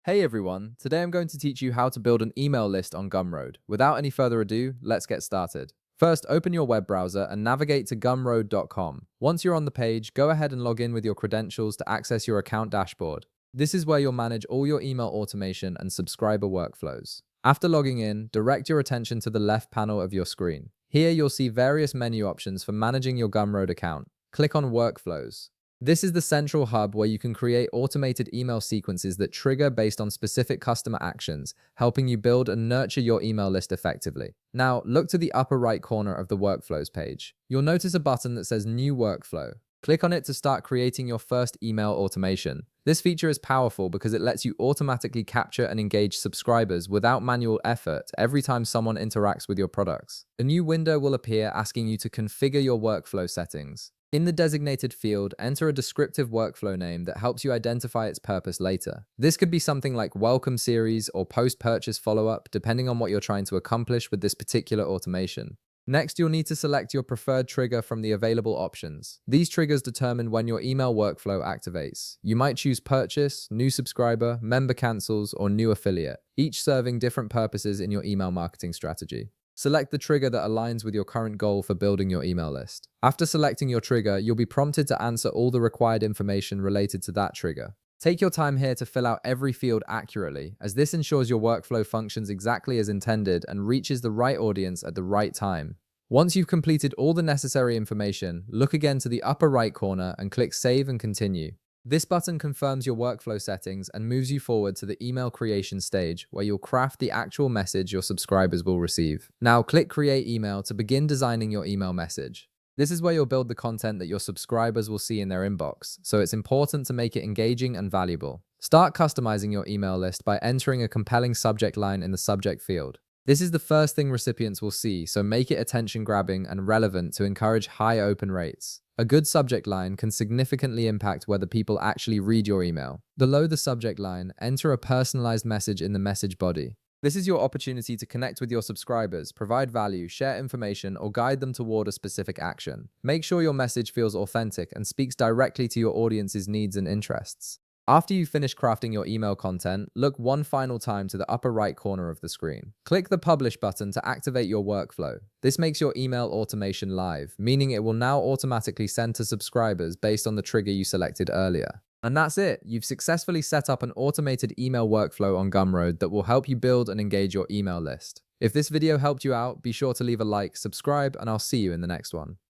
Hey everyone, today I'm going to teach you how to build an email list on Gumroad. Without any further ado, let's get started. First, open your web browser and navigate to gumroad.com. Once you're on the page, go ahead and log in with your credentials to access your account dashboard. This is where you'll manage all your email automation and subscriber workflows. After logging in, direct your attention to the left panel of your screen. Here you'll see various menu options for managing your Gumroad account. Click on Workflows. This is the central hub where you can create automated email sequences that trigger based on specific customer actions, helping you build and nurture your email list effectively. Now, look to the upper right corner of the Workflows page. You'll notice a button that says New Workflow. Click on it to start creating your first email automation. This feature is powerful because it lets you automatically capture and engage subscribers without manual effort every time someone interacts with your products. A new window will appear asking you to configure your workflow settings. In the designated field, enter a descriptive workflow name that helps you identify its purpose later. This could be something like welcome series or post-purchase follow-up, depending on what you're trying to accomplish with this particular automation. Next, you'll need to select your preferred trigger from the available options. These triggers determine when your email workflow activates. You might choose purchase, new subscriber, member cancels, or new affiliate, each serving different purposes in your email marketing strategy. Select the trigger that aligns with your current goal for building your email list. After selecting your trigger, you'll be prompted to answer all the required information related to that trigger. Take your time here to fill out every field accurately, as this ensures your workflow functions exactly as intended and reaches the right audience at the right time. Once you've completed all the necessary information, look again to the upper right corner and click Save and Continue. This button confirms your workflow settings and moves you forward to the email creation stage, where you'll craft the actual message your subscribers will receive. Now click Create Email to begin designing your email message. This is where you'll build the content that your subscribers will see in their inbox, so it's important to make it engaging and valuable. Start customizing your email list by entering a compelling subject line in the subject field. This is the first thing recipients will see, so make it attention-grabbing and relevant to encourage high open rates. A good subject line can significantly impact whether people actually read your email. Below the subject line, enter a personalized message in the message body. This is your opportunity to connect with your subscribers, provide value, share information, or guide them toward a specific action. Make sure your message feels authentic and speaks directly to your audience's needs and interests. After you finish crafting your email content, look one final time to the upper right corner of the screen. Click the Publish button to activate your workflow. This makes your email automation live, meaning it will now automatically send to subscribers based on the trigger you selected earlier. And that's it. You've successfully set up an automated email workflow on Gumroad that will help you build and engage your email list. If this video helped you out, be sure to leave a like, subscribe, and I'll see you in the next one.